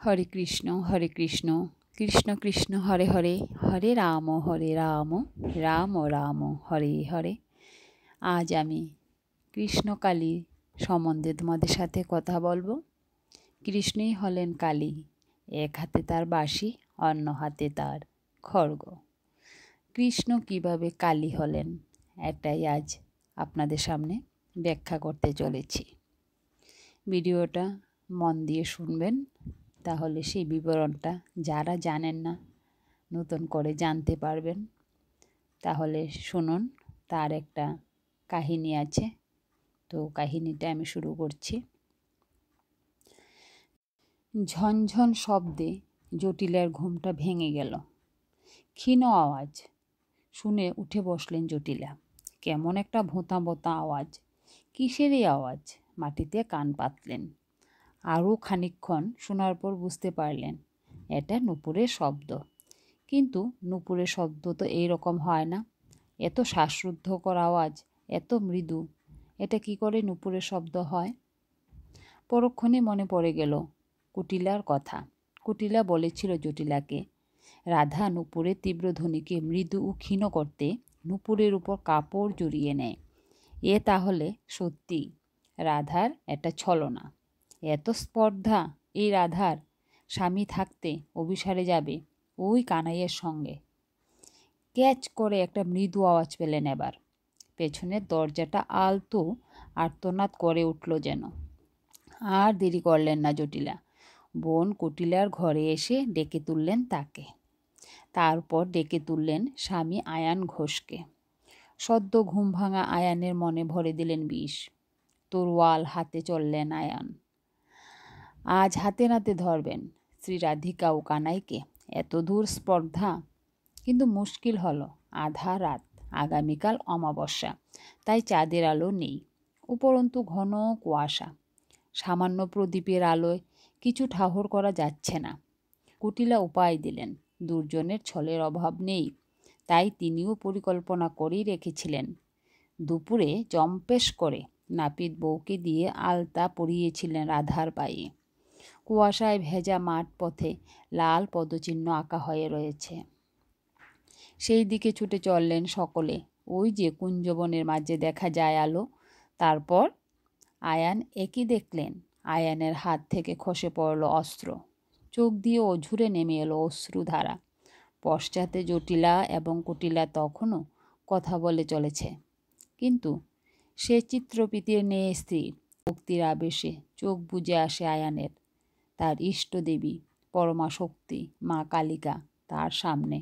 হরে কৃষ্ণ কৃষ্ণ কৃষ্ণ হরে হরে, হরে রাম রাম রাম হরে হরে। আজ আমি কৃষ্ণকালী সম্বন্ধে তোমাদের সাথে কথা বলবো। কৃষ্ণই হলেন কালী, এক হাতে তার বাঁশি, অন্য হাতে তার খড়গ। কৃষ্ণ কিভাবে কালী হলেন, এটাই আজ আপনাদের সামনে ব্যাখ্যা করতে চলেছি। ভিডিওটা মন দিয়ে শুনবেন, তাহলে সেই বিবরণটা যারা জানেন না নতুন করে জানতে পারবেন। তাহলে শুনুন, তার একটা কাহিনী আছে। তো কাহিনীটা আমি শুরু করছি। ঝনঝন শব্দে জটিলার ঘুমটা ভেঙে গেল। ক্ষীণ আওয়াজ শুনে উঠে বসলেন জটিলা। কেমন একটা ভোঁতা ভোঁতা আওয়াজ। কিসের এই আওয়াজ? মাটিতে কান পাতলেন। আরও খানিকক্ষণ শোনার পর বুঝতে পারলেন এটা নূপুরের শব্দ। কিন্তু নূপুরের শব্দ তো এইরকম হয় না। এত শ্বাসরুদ্ধকর আওয়াজ, এত মৃদু, এটা কি করে নূপুরের শব্দ হয়? পরক্ষণে মনে পড়ে গেল কুটিলার কথা। কুটিলা বলেছিল জটিলাকে, রাধা নূপুরের তীব্র ধ্বনিকে মৃদু ও ক্ষীণ করতে নূপুরের উপর কাপড় জড়িয়ে নেয়। এ তাহলে সত্যি রাধার একটা ছলনা। এত স্পর্ধা এই রাধার, স্বামী থাকতে অভিসারে যাবে ওই কানাইয়ের সঙ্গে। ক্যাচ করে একটা মৃদু আওয়াজ পেলেন। এবার পেছনের দরজাটা আলতো আর্তনাদ করে উঠল যেন। আর দেরি করলেন না জটিলা। বোন কুটিলার ঘরে এসে ডেকে তুললেন তাকে। তারপর ডেকে তুললেন স্বামী আয়ান ঘোষকে। সদ্য ঘুম ভাঙা আয়ানের মনে ভরে দিলেন বিষ। তরোয়াল হাতে চললেন আয়ান। আজ হাতে নাতে ধরবেন শ্রী রাধিকা ও কানাইকে। এত দূর স্পর্ধা। কিন্তু মুশকিল হলো, আধা রাত, আগামীকাল অমাবস্যা, তাই চাঁদের আলো নেই। উপরন্তু ঘন কুয়াশা। সামান্য প্রদীপের আলোয় কিছু ঠাহর করা যাচ্ছে না। কুটিলা উপায় দিলেন, দুর্জনের ছলের অভাব নেই, তাই তিনিও পরিকল্পনা করেই রেখেছিলেন। দুপুরে জম্পেশ করে নাপিত বউকে দিয়ে আলতা পরিয়েছিলেন রাধার পায়ে। কুয়াশায় ভেজা মাঠ পথে লাল পদচিহ্ন আঁকা হয়ে রয়েছে। সেই দিকে ছুটে চললেন সকলে। ওই যে কুঞ্জবনের মাঝে দেখা যায় আলো। তারপর আয়ান একই দেখলেন। আয়ানের হাত থেকে খসে পড়ল অস্ত্র। চোখ দিয়ে অঝুরে নেমে এলো অশ্রুধারা। পশ্চাতে জটিলা এবং কুটিলা তখনও কথা বলে চলেছে। কিন্তু সে চিত্রপীতির নেই স্ত্রীর। ভক্তির আবেশে চোখ বুজে আসে আয়ানের। তার ইষ্টদেবী পরমা শক্তি মা কালিকা তার সামনে।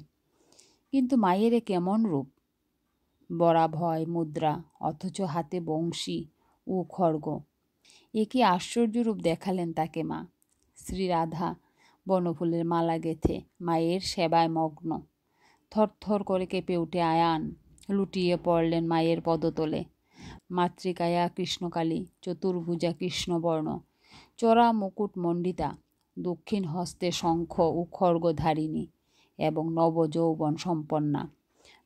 কিন্তু মায়ের কেমন রূপ! বরাভয় মুদ্রা, অথচ হাতে বংশী ও খড়গ। এ কি আশ্চর্য রূপ দেখালেন তাকে মা! শ্রীরাধা বনফুলের মালা গেথে মায়ের সেবায় মগ্ন। থরথর করে কেঁপে উঠে আয়ান। লুটিয়ে পড়লেন মায়ের পদতলে। মাতৃকায়া কৃষ্ণকালী, চতুর্ভুজা কৃষ্ণবর্ণ, চড়া মুকুট মণ্ডিতা, দক্ষিণ হস্তে শঙ্খ ও খড়গধারিণী এবং নবযৌবন সম্পন্না।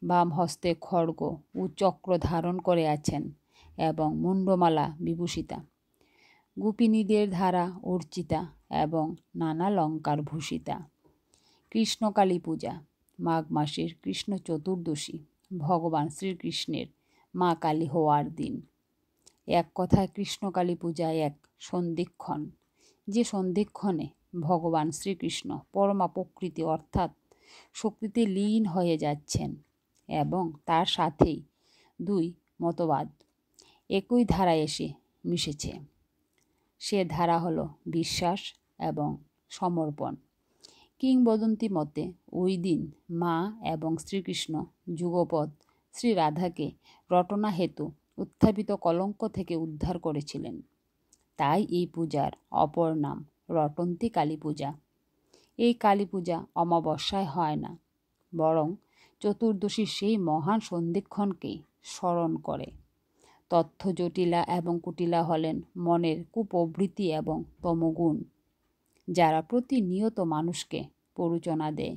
বাম হস্তে খড়গ ও চক্র ধারণ করে আছেন এবং মুন্ডমালা বিভূষিতা। গোপিনীদের ধারা অর্চিতা এবং নানা লঙ্কার ভূষিতা। কৃষ্ণকালী পূজা, মাঘ মাসের কৃষ্ণ চতুর্দশী, ভগবান শ্রীকৃষ্ণের মা কালী হওয়ার দিন। এক কথায় কৃষ্ণকালী পূজায় এক সন্ধিক্ষণ, যে সন্ধিক্ষণে ভগবান শ্রীকৃষ্ণ পরমা প্রকৃতি অর্থাৎ শক্তিতে লীন হয়ে যাচ্ছেন এবং তার সাথেই দুই মতবাদ একই ধারায় এসে মিশেছে। সে ধারা হলো বিশ্বাস এবং সমর্পণ। কিংবদন্তি মতে ওই দিন মা এবং শ্রীকৃষ্ণ যুগপৎ শ্রী রাধাকে রটনা হেতু উত্থাপিত কলঙ্ক থেকে উদ্ধার করেছিলেন। তাই এই পূজার অপর নাম রটন্তী কালী পূজা। এই কালী পূজা অমাবস্যায় হয় না, বরং চতুর্দশীর সেই মহান সন্ধিক্ষণকেই স্মরণ করে। তথ্য জটিলা এবং কুটিলা হলেন মনের কুপ্রবৃত্তি এবং তমগুণ, যারা প্রতিনিয়ত মানুষকে প্ররোচনা দেয়।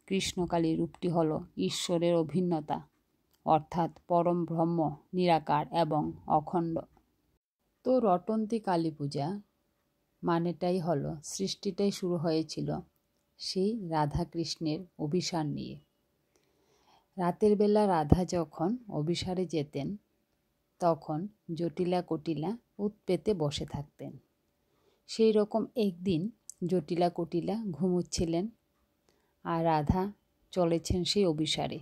কৃষ্ণকালী রূপটি হল ঈশ্বরের অভিন্নতা, অর্থাৎ পরম ব্রহ্ম, নিরাকার এবং অখণ্ড। তো রটন্তী কালী পূজা মানেটাই হলো সৃষ্টিটাই শুরু হয়েছিল সেই রাধা কৃষ্ণের অভিসার নিয়ে। রাতের বেলা রাধা যখন অভিসারে যেতেন তখন জটিলা কুটিলা উত পেতে বসে থাকতেন। সেই রকম একদিন জটিলা কুটিলা ঘুমুচ্ছিলেন আর রাধা চলেছেন সেই অভিসারে।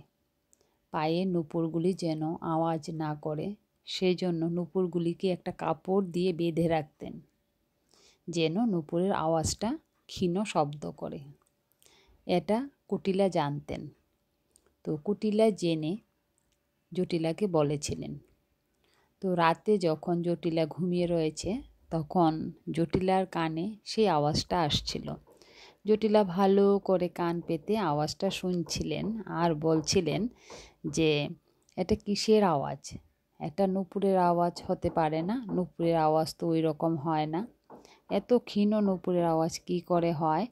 পায়ে নূপুরগুলি যেন আওয়াজ না করে সেই জন্য নূপুরগুলিকে একটা কাপড় দিয়ে বেঁধে রাখতেন, যেন নূপুরের আওয়াজটা ক্ষীণ শব্দ করে। এটা কুটিলা জানতেন। তো কুটিলা জেনে জটিলাকে বলেছিলেন। তো রাতে যখন জটিলা ঘুমিয়ে রয়েছে তখন জটিলার কানে সেই আওয়াজটা আসছিল। জটিলা ভালো করে কান পেতে আওয়াজটা শুনছিলেন আর বলছিলেন যে এটা কিসের আওয়াজ? একটা নূপুরের আওয়াজ হতে পারে না, নূপুরের আওয়াজ তো ওই রকম হয় না, এত ক্ষীণ নূপুরের আওয়াজ কি করে হয়?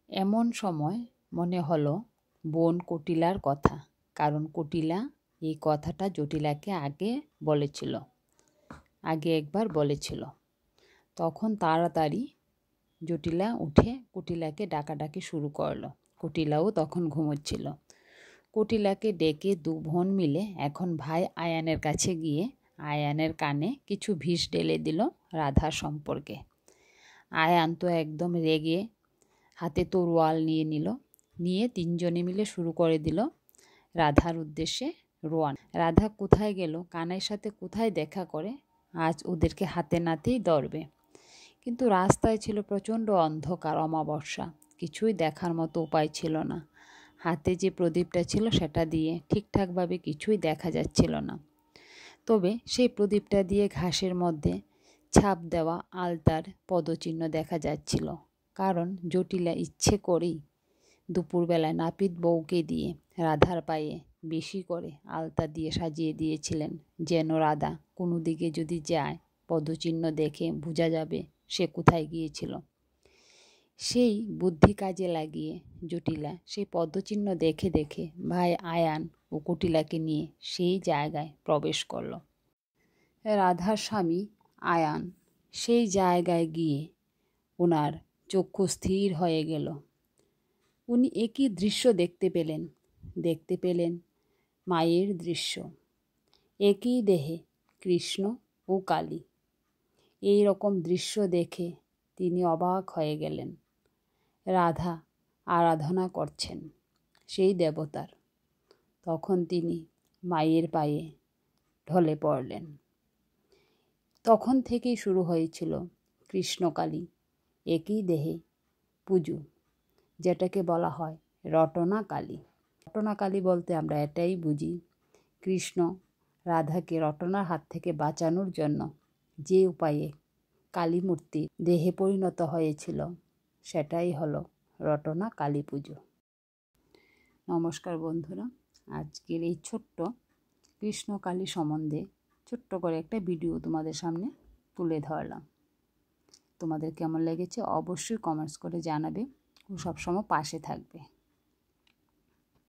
এমন সময় মনে হলো বোন কুটিলার কথা, কারণ কুটিলা এই কথাটা জটিলাকে আগে একবার বলেছিল। তখন তাড়াতাড়ি জটিলা উঠে কুটিলাকে ডাকাডাকি শুরু করলো। কুটিলাও তখন ঘুমোচ্ছিল। কুটিলাকে ডেকে দু বোন মিলে এখন ভাই আয়ানের কাছে গিয়ে আয়ানের কানে কিছু বিষ ঢেলে দিল রাধার সম্পর্কে। আয়ান তো একদম রেগে হাতে তরোয়াল নিয়ে তিনজনে মিলে শুরু করে দিল রাধার উদ্দেশ্যে রোয়ানা। রাধা কোথায় গেল, কানাইয়ের সাথে কোথায় দেখা করে, আজ ওদেরকে হাতে নাতেই ধরবে। কিন্তু রাস্তায় ছিল প্রচণ্ড অন্ধকার, অমাবস্যা, কিছুই দেখার মতো উপায় ছিল না। হাতে যে প্রদীপটা ছিল সেটা দিয়ে ঠিকঠাকভাবে কিছুই দেখা যাচ্ছিল না। তবে সেই প্রদীপটা দিয়ে ঘাসের মধ্যে ছাপ দেওয়া আলতার পদচিহ্ন দেখা যাচ্ছিল। কারণ জটিলা ইচ্ছে করেই দুপুরবেলায় নাপিত বউকে দিয়ে রাধার পায়ে বেশি করে আলতা দিয়ে সাজিয়ে দিয়েছিলেন, যেন রাধা কোনো দিকে যদি যায় পদচিহ্ন দেখে বোঝা যাবে সে কোথায় গিয়েছিল। সেই বুদ্ধি কাজে লাগিয়ে জটিলা সেই পদচিহ্ন দেখে দেখে ভাই আয়ান ও কুটিলাকে নিয়ে সেই জায়গায় প্রবেশ করল। রাধার স্বামী আয়ান সেই জায়গায় গিয়ে ওনার চক্ষু স্থির হয়ে গেল। উনি একই দৃশ্য দেখতে পেলেন মায়ের দৃশ্য। একই দেহে কৃষ্ণ ও কালী। এই রকম দৃশ্য দেখে তিনি অবাক হয়ে গেলেন। রাধা আরাধনা করছেন সেই দেবতার। তখন তিনি মায়ের পায়ে ঢলে পড়লেন। তখন থেকেই শুরু হয়েছিল কৃষ্ণকালী একই দেহে পুজো, যেটাকে বলা হয় রটনা কালী। রটনা কালী বলতে আমরা এটাই বুঝি, কৃষ্ণ রাধাকে রটনার হাত থেকে বাঁচানোর জন্য যে উপায়ে কালী মূর্তি দেহে পরিণত হয়েছিল সেটাই হলো রটনা কালী পুজো। নমস্কার বন্ধুরা, আজকের এই ছোট্ট কৃষ্ণকালী সম্বন্ধে ছোট্ট করে একটা ভিডিও তোমাদের সামনে তুলে ধরলাম। তোমাদের কেমন লেগেছে অবশ্যই কমেন্টস করে জানাবে ও সবসময় পাশে থাকবে।